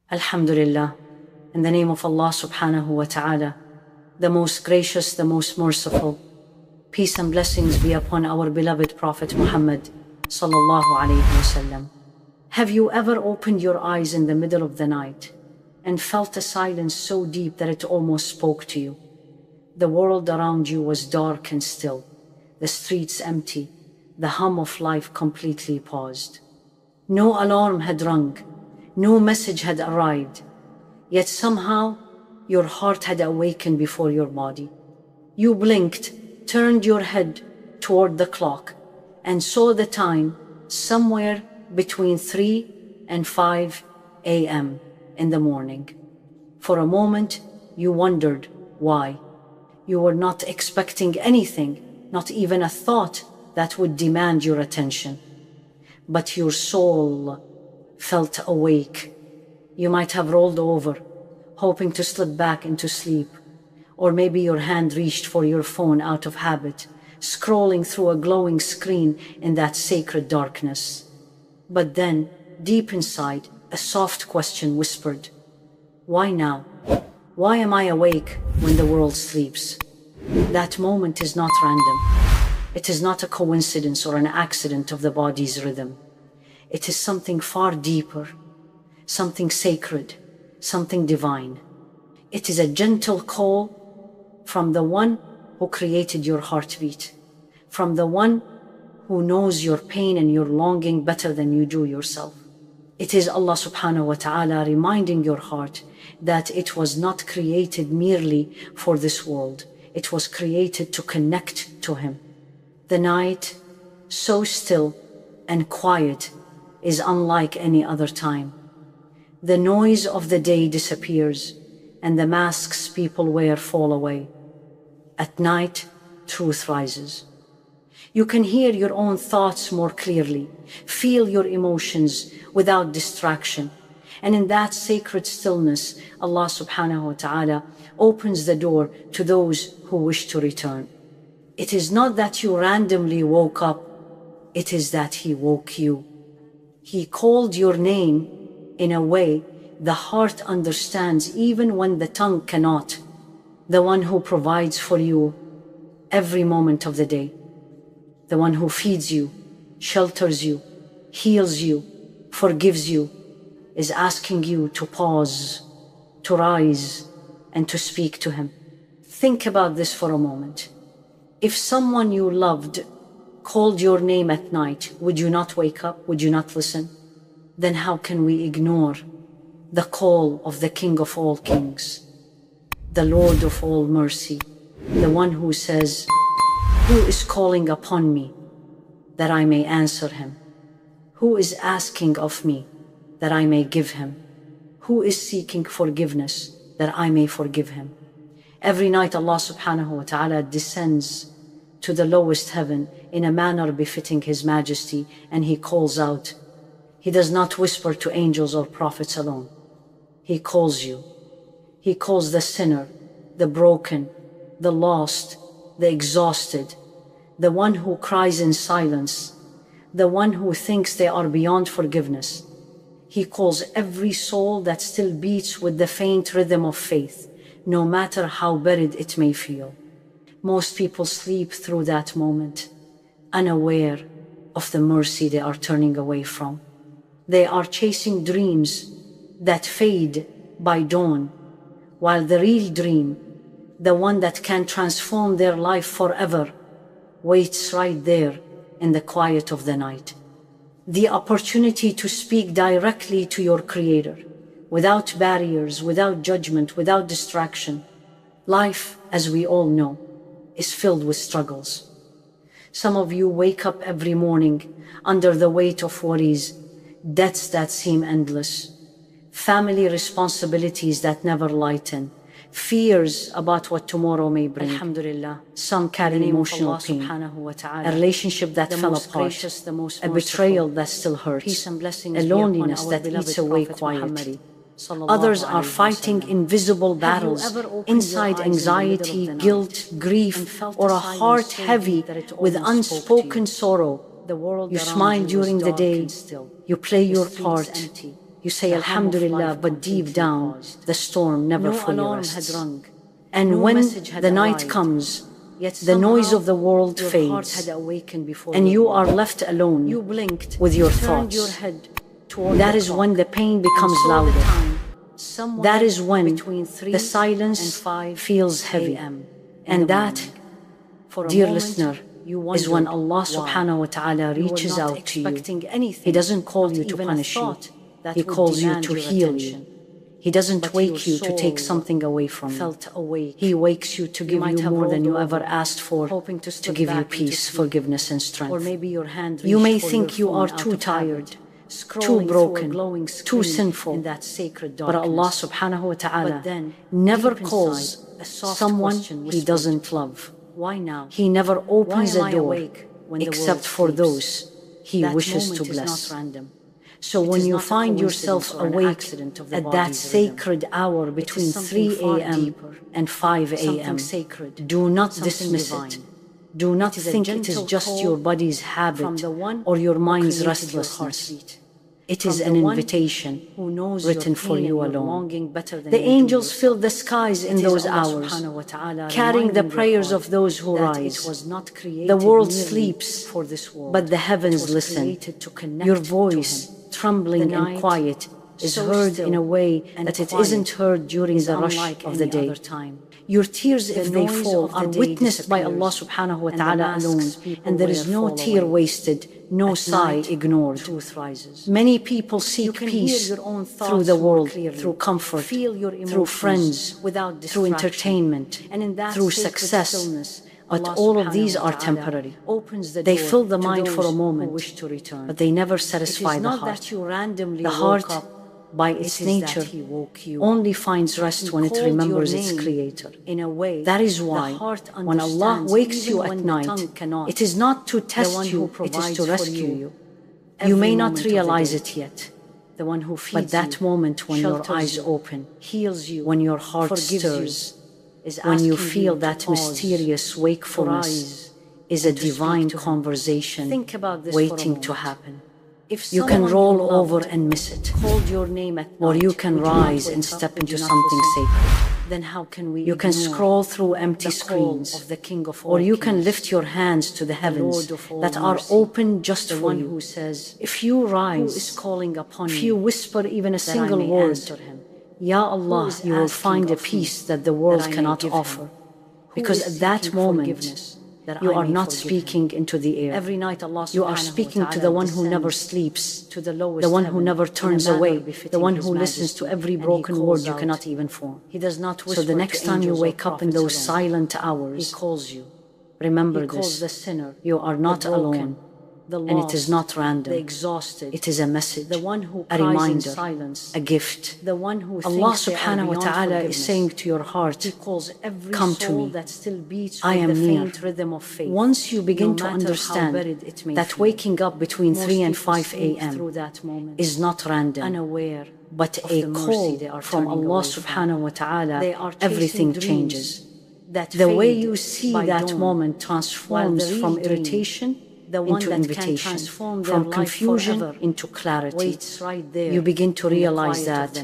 Alhamdulillah, in the name of Allah subhanahu wa ta'ala, the most gracious, the most merciful. Peace and blessings be upon our beloved Prophet Muhammad sallallahu alayhi wasallam. Have you ever opened your eyes in the middle of the night and felt a silence so deep that it almost spoke to you? The world around you was dark and still, the streets empty, the hum of life completely paused. No alarm had rung, no message had arrived, yet somehow your heart had awakened before your body. You blinked, turned your head toward the clock, and saw the time somewhere between 3 and 5 a.m. in the morning. For a moment, you wondered why. You were not expecting anything, not even a thought that would demand your attention. But your soul felt awake. You might have rolled over, hoping to slip back into sleep, or maybe your hand reached for your phone out of habit, scrolling through a glowing screen in that sacred darkness. But then, deep inside, a soft question whispered, "Why now? Why am I awake when the world sleeps?" That moment is not random. It is not a coincidence or an accident of the body's rhythm. It is something far deeper, something sacred, something divine. It is a gentle call from the one who created your heartbeat, from the one who knows your pain and your longing better than you do yourself. It is Allah subhanahu wa ta'ala reminding your heart that it was not created merely for this world. It was created to connect to Him. The night, so still and quiet, is unlike any other time. The noise of the day disappears, and the masks people wear fall away. At night, truth rises. You can hear your own thoughts more clearly, feel your emotions without distraction. And in that sacred stillness, Allah subhanahu wa ta'ala opens the door to those who wish to return. It is not that you randomly woke up, it is that He woke you. He called your name in a way the heart understands even when the tongue cannot. The one who provides for you every moment of the day. The one who feeds you, shelters you, heals you, forgives you, is asking you to pause, to rise, and to speak to Him. Think about this for a moment. If someone you loved called your name at night, would you not wake up? Would you not listen? Then how can we ignore the call of the King of all kings, the Lord of all mercy, the one who says, "Who is calling upon me that I may answer him? Who is asking of me that I may give him? Who is seeking forgiveness that I may forgive him?" Every night Allah subhanahu wa ta'ala descends to the lowest heaven in a manner befitting His majesty, and He calls out. He does not whisper to angels or prophets alone. He calls you. He calls the sinner, the broken, the lost, the exhausted, the one who cries in silence, the one who thinks they are beyond forgiveness. He calls every soul that still beats with the faint rhythm of faith, no matter how buried it may feel. Most people sleep through that moment, unaware of the mercy they are turning away from. They are chasing dreams that fade by dawn, while the real dream, the one that can transform their life forever, waits right there in the quiet of the night. The opportunity to speak directly to your Creator, without barriers, without judgment, without distraction. Life, as we all know, is filled with struggles. Some of you wake up every morning under the weight of worries, debts that seem endless, family responsibilities that never lighten, fears about what tomorrow may bring. Alhamdulillah, some carry emotional pain, a relationship that fell apart, a betrayal that still hurts, a loneliness that eats away quietly. Others are fighting invisible battles inside anxiety, guilt, grief, or a heart heavy with unspoken sorrow. You smile during the day, you play your part, You say Alhamdulillah, but deep down, the storm never fully rests. And when the night comes, the noise of the world fades, and you are left alone with your thoughts. That is when the pain becomes louder. That is when the silence feels heavy. And that, dear listener, is when Allah subhanahu wa ta'ala reaches out to you. He doesn't call you to punish you. He calls you to heal you. He doesn't wake you to take something away from you. He wakes you to give you more than you ever asked for, to give you peace, forgiveness, and strength. You may think you are too tired, too broken, too sinful, but Allah subhanahu wa ta'ala never calls someone He doesn't love. He never opens a door except for those He wishes to bless. So when you find yourself awake at that sacred hour between 3 a.m. and 5 a.m., do not dismiss it. Do not think it is just your body's habit or your mind's restlessness. It is an invitation written for you alone. The angels fill the skies in those hours, carrying the prayers of those who rise. The world sleeps, but the heavens listen. Your voice, trembling and quiet, is heard in a way that it isn't heard during the rush of the day. Your tears, if they fall, are witnessed by Allah subhanahu wa ta'ala alone, and there is no tear wasted, no sigh ignored. Many people seek peace through the world, through comfort, through friends, through entertainment, through success. But all of these are temporary. They fill the mind for a moment, but they never satisfy the heart. The heart, by its nature, only finds rest when it remembers its Creator. That is why, when Allah wakes you at night, it is not to test you, it is to rescue you. You may not realize it yet, but that moment when your eyes open, when your heart stirs, when you feel that mysterious wakefulness, is a divine conversation waiting to happen. You can roll over and miss it, or you can rise and step into something sacred. You can scroll through empty screens, or you can lift your hands to the heavens that are open just for you. If you rise, if you whisper even a single word, Ya Allah, you will find a peace that the world cannot offer. Because at that moment, you are not speaking into the air. You are speaking to the one who never sleeps, the one who never turns away, the one who listens to every broken word you cannot even form. So the next time you wake up in those silent hours, remember this, you are not alone. And it is not random. It is a message, a reminder, a gift. Allah subhanahu wa ta'ala is saying to your heart, come to me. I am near. Once you begin to understand that waking up between 3 and 5 a.m. is not random, but a call from Allah subhanahu wa ta'ala, everything changes. The way you see that moment transforms from irritation into invitation, from confusion into clarity. You begin to realize that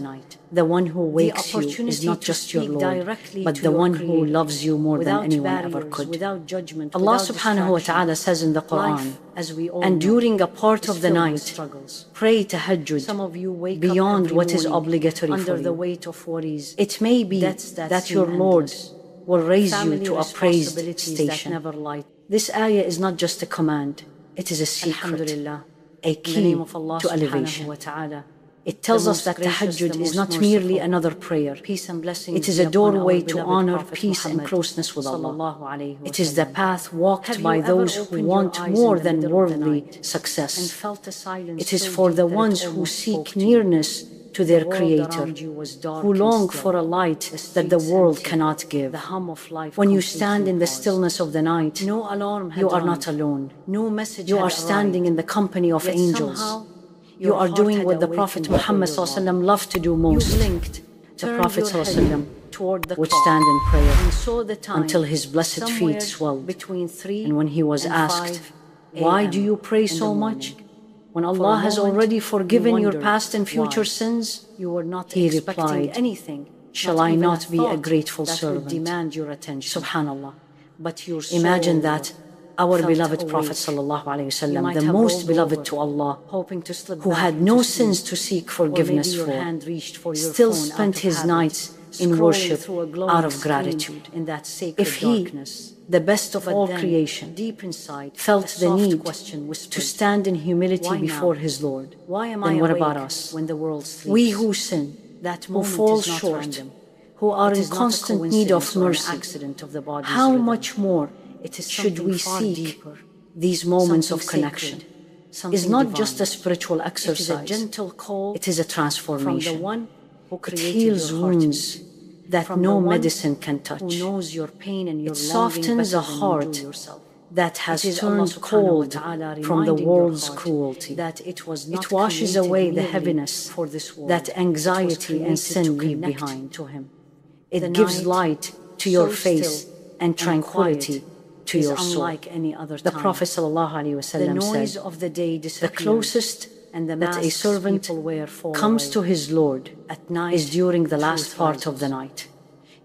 the one who wakes you is not just your Lord, but the one who loves you more than anyone ever could. Allah subhanahu wa ta'ala says in the Quran, and during a part of the night, pray tahajjud beyond what is obligatory for you. It may be that your Lord will raise you to a praised station. This ayah is not just a command, it is a secret, a key to elevation. It tells us that tahajjud is not merely another prayer. It is a doorway to honor, peace and closeness with Allah. It is the path walked by those who want more than worldly success. It is for the ones who seek nearness to their Creator, who long for a light that the world cannot give. When you stand in the stillness of the night, you are not alone. You are standing in the company of angels. You are doing what the Prophet Muhammad ﷺ loved to do most. The Prophet ﷺ would stand in prayer until his blessed feet swelled. And when he was asked, why do you pray so much? when Allah has already forgiven your wondered past and future why. sins? You were not He expecting replied, anything. shall not I even not be a thought grateful that servant? would demand your attention. Subhanallah. But your soul Imagine that our felt beloved awake. Prophet sallallahu alaihi You wasallam, might the have most rolled beloved over, to Allah, hoping to slip who back had into no sleep. sins to seek forgiveness or maybe your for, hand reached for your still phone spent out of his habit, nights in scrolling worship through a glowing out of screen gratitude. in that sacred If he, darkness. the best of But all then, creation, deep inside, felt a the soft need question whispered, to stand in humility why before now? his Lord, Why am then I what awake about us? when the world sleeps? We who sin, That who moment fall is not short, random. who are It in is not a constant need of coincidence or an mercy, accident of the body's how rhythm. much more It is should something we far seek deeper, these moments of something connection? sacred, It's something not divine. just a spiritual It is a exercise, gentle call it is a from the transformation. one who It created heals your heart, wounds that from no the one medicine can touch. who knows your pain and your It longing softens better a than you heart do yourself. that has It is Allah turned subhanahu wa cold ta'ala from the reminding your world's heart cruelty. that it was not It washes created away the merely heaviness for this world. that It was anxiety and created sin to leave connect behind. to Him. It The gives night, light to so your face still and tranquility quiet, to is your soul. unlike any other The time. Prophet ﷺ The noise said, of the day the disappears, closest and the that a masks servant people wear fall comes away. to his Lord At night, is during the last truth part of the rises. night.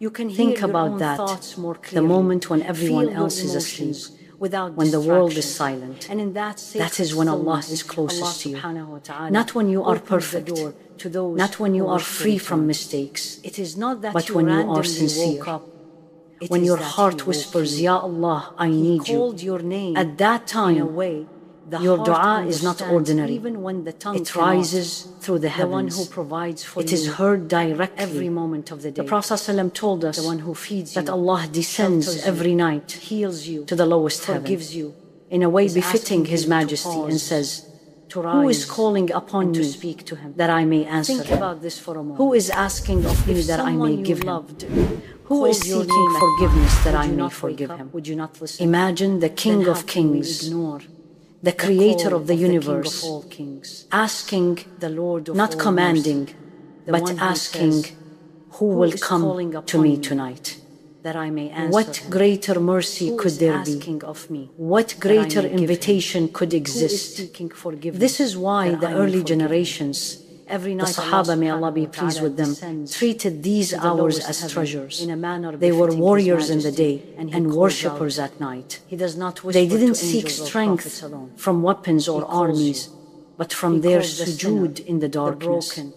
You can Think hear your about own that, thoughts more the clearly, moment when everyone feel your else is asleep, emotions without when the world is distraction. silent. And in that That is when Allah stillness, is closest Allah to you. subhanahu wa ta'ala Not when you are opens perfect, the door to those not when you who are wish to free from return. mistakes, It is not that but you when you are randomly sincere. woke up. It When is your that heart He woke whispers, you. Ya Allah, I He need you. called your name At that in a time, way the your heart dua is not understands ordinary. even when the tongue It cannot. rises through the The one who heavens. provides for It you is heard directly. every moment of the day. The Prophet ﷺ told us The one who feeds that you, Allah descends shelters every you, night heals you, to the lowest heaven forgives you, in a way is befitting asking His you to Majesty and pause, says, to who is rise, calling upon and to me speak to Him. that I may answer Think him? about this for a moment. Who is asking of me If that I someone may you give him? loved Who is called your seeking name at forgiveness night, that would I you may not forgive wake up? him? Would you not listen? Imagine the King Then of how can we Kings, ignore the the Creator call of the King universe, of all kings, asking, the Lord of not all commanding, mercy, the but one who asking, says, who will is come calling to upon me me tonight? that I may answer What him? greater mercy Who could is there be? asking of me What that I may greater give him? invitation could Who is exist? seeking forgiveness This is why that the I may early forgive him? generations, Every the night Sahaba, may Allah subhanahu be wa pleased ta'ala with them, descends treated these to the hours lowest as heaven treasures. in a manner They were befitting His warriors in the Majesty, day and He and calls worshippers out. at night. He does not whisper They didn't to seek angels or strength prophets alone. from weapons or He calls armies, you. but from He their calls the sinner, sujood in the darkness. the broken,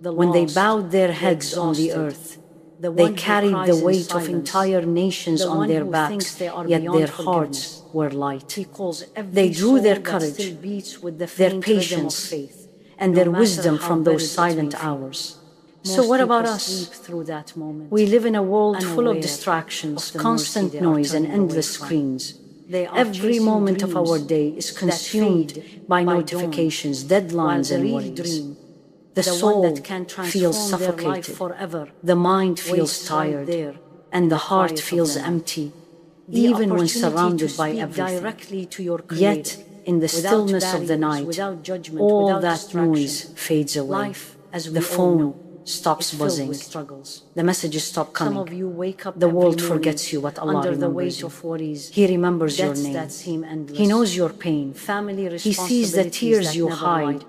the When they lost, bowed their the heads on the exhausted, earth, the they one who carried the cries in weight of silence, entire nations the on one their who backs, thinks they are yet beyond their hearts forgiveness. were light. He calls every They drew their soul that courage, still beats with the their faint rhythm of patience, faith, and no their matter wisdom how from those buried it may silent feel. hours. So Most what about people us? sleep through that moment. We live in a world full of unaware distractions, of the constant mercy they are noise, and turning away endless from. screens. They are Every chasing moment of our dreams day is that consumed fade by by notifications, while deadlines, the and real worries. dream, The the one soul that can feels transform their life suffocated, forever, the mind feels waits right tired, there and in the the heart quiet of feels the night. empty, The even when opportunity surrounded to by speak everything. directly to your Creator, Yet, in the without stillness of the barriers, night, without judgment, all without that distraction. noise fades away. Life, as we The all phone know, stops is filled buzzing. with struggles. The messages stop Some coming. of you wake up The every world morning forgets you, but Allah under the remembers weight you. of worries, He remembers your debts name. that seem endless, He knows your pain. family He sees the responsibilities tears that you never hide. light.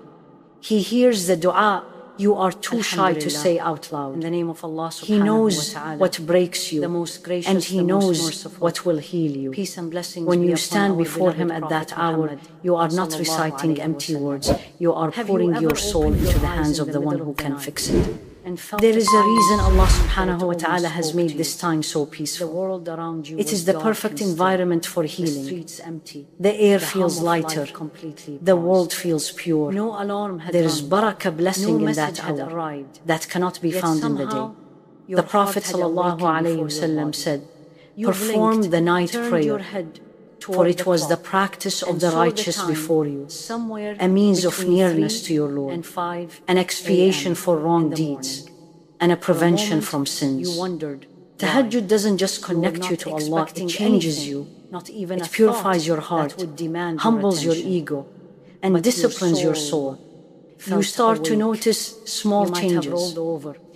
He hears the dua you are too shy to Alhamdulillah. say out loud. In the name of Allah He subhanahu knows wa ta'ala, what breaks you, the most gracious, and He the most knows merciful. what will heal you. Peace and blessings When be you upon stand our before beloved Him at Prophet that hour, Muhammad you are not sallallahu reciting alayhi empty wasallam. words. You are Have pouring you your ever soul opened into your the eyes hands in of the middle one of who the can night fix it. and felt There the is a reason silence Allah before subhanahu it wa ta'ala almost has spoke made to this you? time so The peaceful. world around you It was is the dark perfect and still. environment for The healing. streets empty. The air The feels hum of life lighter. completely The paused. world feels pure. No alarm had There is rung. barakah blessing No in that message had hour arrived. that cannot be Yet found in the day. somehow, your The Prophet heart had awakened before your ﷺ body. said, You perform blinked, the night turned prayer, your head for toward it was the clock, practice of and the saw the righteous time before you, somewhere a means of between nearness 3 to your Lord, and 5 an expiation a.m. for wrong in the deeds, morning. and a For a prevention moment, from sins. You wondered Tahajjud doesn't just You were connect you not to Allah, it expecting changes anything, you. not even a It purifies thought your heart, that would demand humbles your attention. ego, and But disciplines your soul soul. You felt start to awake. notice small You might have changes. rolled over,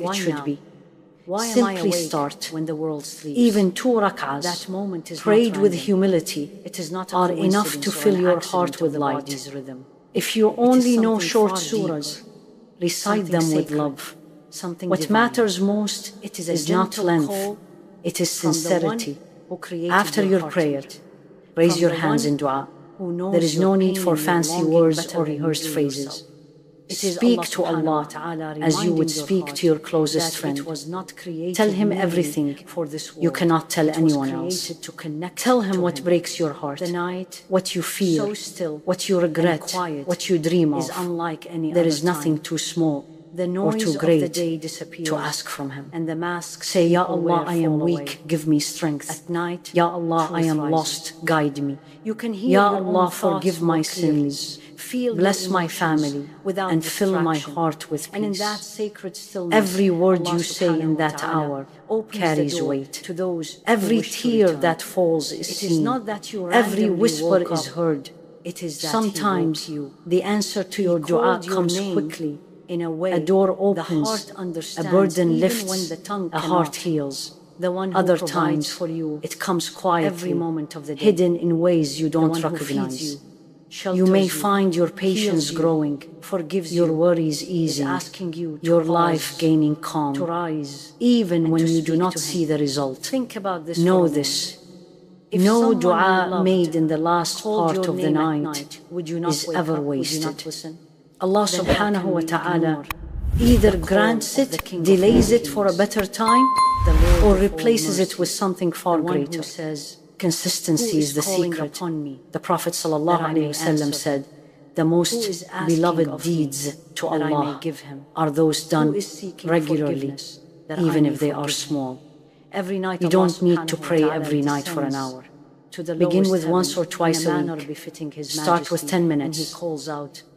what it should be. Why am I Simply awake start. when the world sleeps? Even 2 rak'ahs, That moment is prayed not with random. humility, It is not a are enough to coincidence or fill an your accident heart of with the light. body's rhythm. If you only know short surahs, recite them with love. What matters most is not length, it is sincerity. After your prayer, raise your hands in dua. There is no need for fancy words or rehearsed phrases. Speak to Allah as you would speak to your closest friend. Tell Him everything you cannot tell anyone else. Tell Him what breaks your heart, what you fear, what you regret, what you dream of. There is nothing too small or too great to ask from Him. Say, Ya Allah, I am weak, give me strength. Ya Allah, I am lost, guide me. Ya Allah, forgive my sins. Bless my family and fill my heart with peace. Every word you say in that hour carries weight. Every tear that falls is seen. Every whisper is heard. Sometimes the answer to your dua comes quickly. A door opens, a burden lifts, a heart heals. Other times it comes quietly, hidden in ways you don't recognize. You may find your patience growing, your worries easing, your life gaining calm, even when you do not see the result. Know this. No dua made in the last part of the night is ever wasted. Allah subhanahu wa ta'ala either grants it, delays it for a better time, or replaces it with something far greater. Consistency is the secret. The Prophet ﷺ said, the most beloved deeds to Allah are those done regularly, even if they are small. You don't need to pray every night for an hour. Begin with once or twice a week. Start with 10 minutes.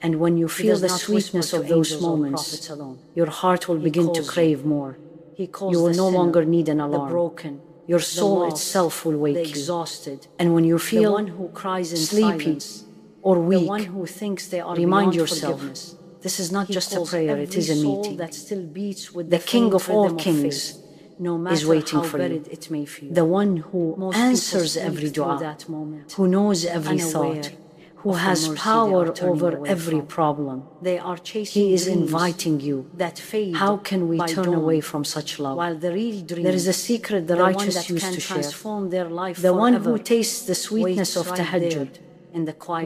And when you feel the sweetness of those moments, your heart will begin to crave more. You will no longer need an alarm. Your soul itself will wake you. And when you feel sleepy or weak, remind yourself, this is not just a prayer, it is a meeting. The King of all kings is waiting for you. The one who answers every dua, who knows every thought, who has power over every problem. He is inviting you. How can we turn away from such love? There is a secret the righteous used to share. The one who tastes the sweetness of tahajjud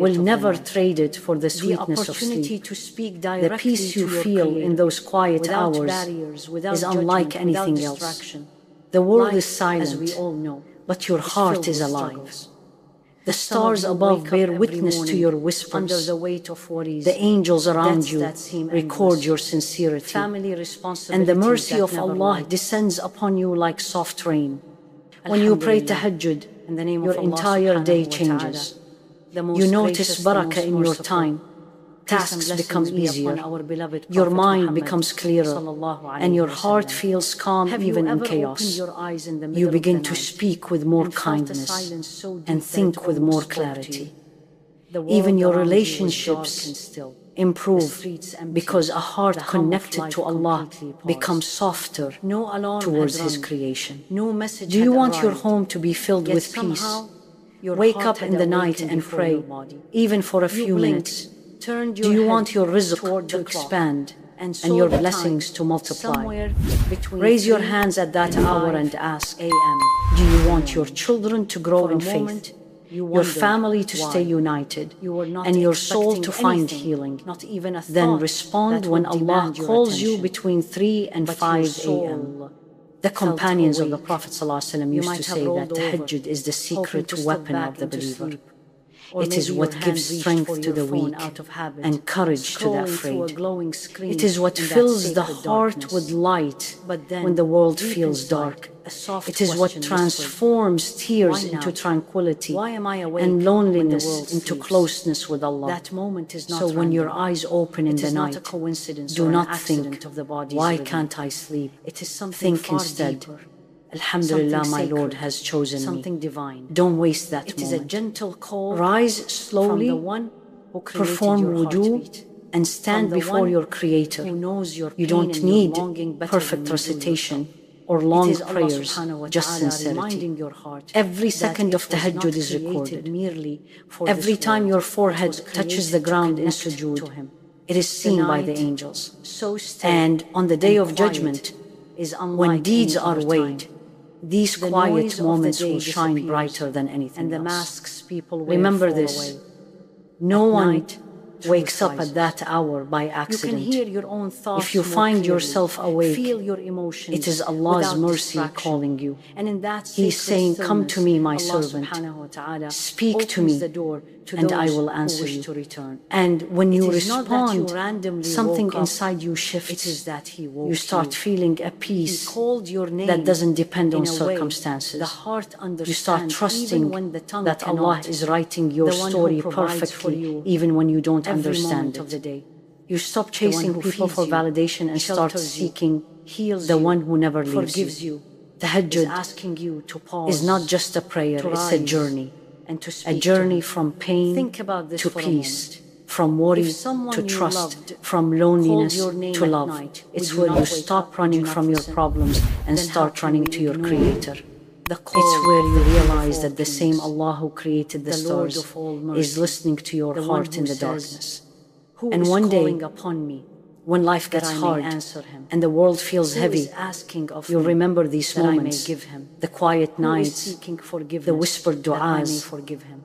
will never trade it for the sweetness of sleep. The peace you feel in those quiet hours is unlike anything else. The world is silent, but your heart is alive. The stars above bear witness to your whispers. The angels around you record your sincerity. And the mercy of Allah descends upon you like soft rain. When you pray tahajjud, your entire day changes. You notice barakah in your time. Tasks become easier. Your mind becomes clearer. And your heart feels calm even in chaos. You begin to speak with more kindness and think with more clarity. Even your relationships improve because a heart connected to Allah becomes softer towards His creation. Do you want your home to be filled with peace? Wake up in the night and pray, even for a few minutes. Do you want your rizq to expand and your blessings to multiply? Raise your hands at that hour and ask, do you want your children to grow in faith, your family to stay united, and your soul to find healing? Then respond when Allah calls you between 3 and 5 a.m. The companions of the Prophet ﷺ used to say that tahajjud is the secret weapon of the believer. It is what gives strength to the weak and courage to the afraid. It is what fills the heart with light when the world feels dark. It is what transforms tears into tranquility and loneliness into closeness with Allah. So when your eyes open in the night, do not think, why can't I sleep? Think instead, Alhamdulillah, my Lord has chosen me. Don't waste that moment. Rise slowly, perform wudu, and stand before your Creator. You don't need perfect recitation. or long It is Allah prayers, subhanahu wa just ta'ala sincerity. reminding your heart Every that second it of was tahajjud not is created recorded. merely for Every this time world. your It forehead was touches created the to ground in connect sujood, to Him. it is seen by the night, angels. so still And on the day and of quiet judgment, is unlike when deeds any are other weighed, time. these The quiet noise of the moments day will shine disappears, brighter than anything and the else. masks people wear Remember fall this. away. No At one night, wakes truth up at rises. that hour by You can accident. hear your own thoughts If you more find clearly, yourself awake, feel your emotions it is Allah's without mercy distraction. calling you. And in that He's sacred saying, "Come to me, my Allah servant. subhanahu wa ta'ala Speak to opens me, the door to and those I will who answer wish you." to return. And when you It is not that you respond, randomly something woke up. inside you shifts. It is that He woke You start you. feeling a He peace called your name that doesn't depend on in a way circumstances. the heart understands, You start trusting even when the tongue that Allah cannot. is writing your The one who story provides for perfectly, you even when you don't every understand moment it. of the day. You stop chasing who people feeds for you, validation and start shelters you, seeking heals the you, one who never leaves forgives you, is Tahajjud asking you to pause, is not just a prayer, to it's a rise, journey. and to A speak journey to Him. from pain Think about this to for a peace, moment. from worry If someone to you trust, loved from loneliness called your name to at love. night, It's would you where not you wake stop up? Would running you not from your listen? problems and Then how start can running we to your ignore Creator. the call It's where of you the King of realize all that the kings, same Allah who created the the Lord stars of all is mercy, listening to your the one heart who in the says, darkness. Who And is one day, calling upon me when life that gets I may hard answer him? and the world feels Who heavy, is asking of you'll me remember these that I may moments, give him? the quiet Who is nights, seeking forgiveness the whispered that I may du'as, forgive him?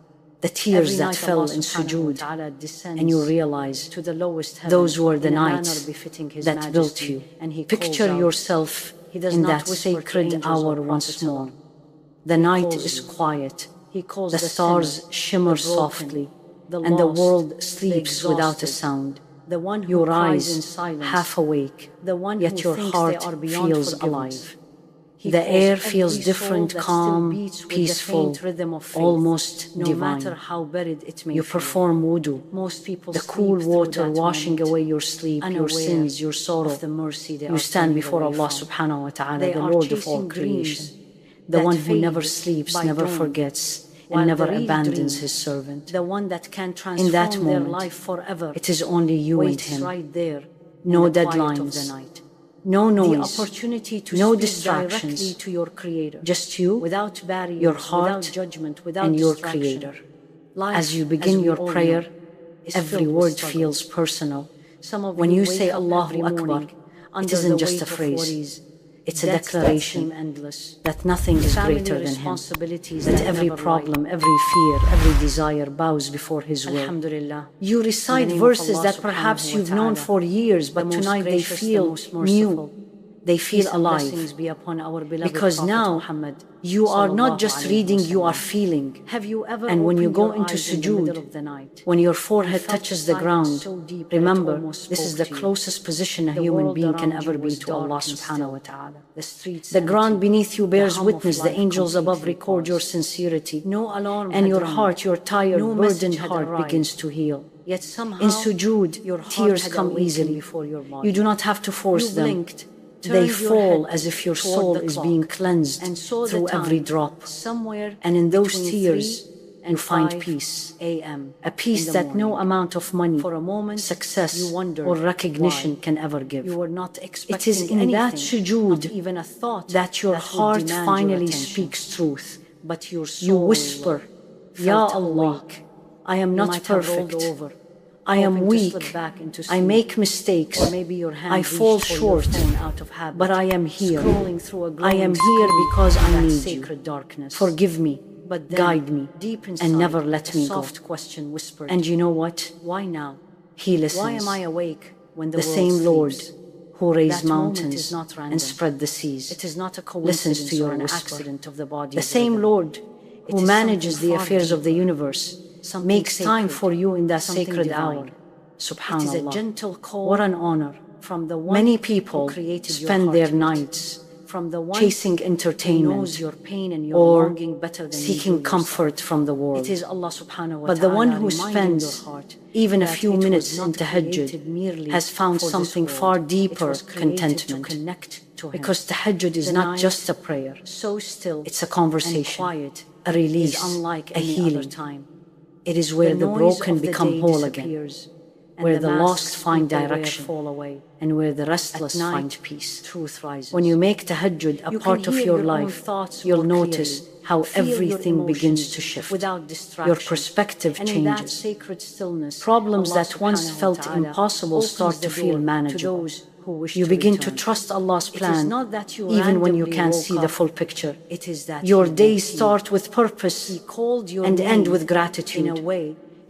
the tears Every that night fell Allah in subhanahu wa sujood, ta'ala descends and you realize to the lowest heaven those were the in a nights manner befitting His that majesty, built you. and He Picture calls out. yourself He does in not that whisper to sacred angels hour or once prophets more. alone. The He night calls is you. quiet, He calls the the stars sinner, shimmer the broken, softly, the and the lost, world the sleeps without a exhausted, sound. the one who You cries rise in silence, half awake, the one yet who your thinks heart they are beyond feels forgiveness. alive. He The calls air feels every soul different, that calm, still beats with peaceful, the faint rhythm of faith, almost no divine. matter how buried it may You feel. perform wudu, Most people the cool sleep through water that washing moment, away your sleep, your unaware sins, your sorrow. of the mercy they You are stand turning before away Allah from. subhanahu wa ta'ala, They the are Lord of all chasing creation, dreams the that one who fade never sleeps, by never dawn, forgets, while and never the real abandons dream, His servant. the one that can In that transform their moment, life forever, it is only you and waits Him. right there No in the quiet of deadlines, the night. no The noise, opportunity to no speak distractions, directly to your Creator, just you, without barriers, your heart, without judgment, without and your distraction. Creator. Life, As you begin we your all prayer, know, is every filled with word struggle. feels personal. Some of When you wake say up Allahu every Akbar, morning it under isn't the just weight a of phrase. worries, It's a debts declaration that seem endless, that nothing is family greater than Him, responsibilities that that every never problem, every fear, every desire bows before His will. Alhamdulillah. You In the recite name of verses Allah that perhaps subhanahu wa you've known ta'ala, for years, the but most tonight they gracious, the feel most merciful. new. They feel Peace and alive. blessings be upon our beloved Because Prophet now Muhammad you are not sallallahu just alayhi reading, you are wasallam. feeling. Have you ever And when you opened go your into eyes in the middle sujood, of the night when your and forehead felt touches the silence ground, so deep that it remember, almost this is spoke the to you? closest position a The human world being can around ever you be was to dark Allah and subhanahu wa still. ta'ala. The streets The ground empty. beneath you The bears hum of witness, the life angels above completely record your paused. sincerity. No alarm And had your rung. heart, your tired, No burdened message had heart arrived. begins to heal. Yet somehow In sujood, your heart tears had come awakened easily. before your body. You do not have to force You them. blinked, They turned your fall head as if your toward soul the is clock being cleansed and saw through the every time drop. somewhere And in those between tears, 3 you and find 5 peace. a.m. A peace in the that no morning. amount of money, For a moment, success, you wondered or recognition why. can ever give. You were not expecting It is in anything, that sujood not even a thought that your that would heart demand finally your attention. speaks truth. But your soul You whisper, Ya felt Allah, awake. I am You not might have rolled perfect. over, I am hoping to weak. slip back into I sleep. make mistakes. Or maybe your hand I fall reached for short. your phone out of habit, But I am here. scrolling through a I am glowing here screen because in I that need sacred you. darkness. Forgive me, But then, guide me, deep inside, and never let a me go. soft question whispered, And you know what? why now? He listens. Why am I awake when the world same Lord sleeps? who raised That moment mountains is not random. and spread the seas. It is not a Listens coincidence to your or an whisper. accident of the body. The same Lord It who is manages something the far affairs of the deeper, universe something makes time sacred, for you in that something sacred divine. hour. It is a Subhanallah. gentle call. What an honor. From the one Many who people created your spend their heartbeat. nights From the one chasing who entertainment knows your pain and your or longing better than seeking you do comfort from the world. It is Allah subhanahu wa But the ta'ala one who reminding spends your heart even a that few it was minutes not in tahajjud created merely has found for this something world. far It deeper, was created contentment. to connect to Him. Because tahajjud is The not night, just a prayer. so still It's a conversation, and quiet, a release, is unlike a any healing. other time. It is where the noise broken of the become day whole again. disappears, where the lost masks find people wear direction, fall away. and where the restless At night, find peace. truth rises. When you make tahajjud a You part can of hear your your own life, thoughts you'll more notice clearly. how Feel your everything begins emotions to shift. without distraction. Your perspective And in that changes. sacred stillness, Problems Allah that once subhanahu wa felt ta'ala impossible opens start the to feel door manageable. to those who wish You to begin to return. trust Allah's It is plan, not that you even when you randomly can't woke see the up. full picture. It is that Your you days woke start with purpose He called your and end name with gratitude. in a way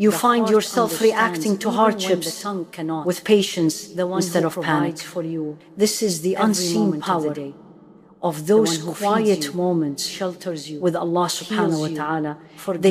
You the find heart yourself understands reacting to even hardships when the tongue cannot. with patience The one instead who of panic. provides for you This is the every unseen moment of the power day. of those one who feeds quiet you, moments shelters you, with Allah subhanahu wa heals you, ta'ala. forgives They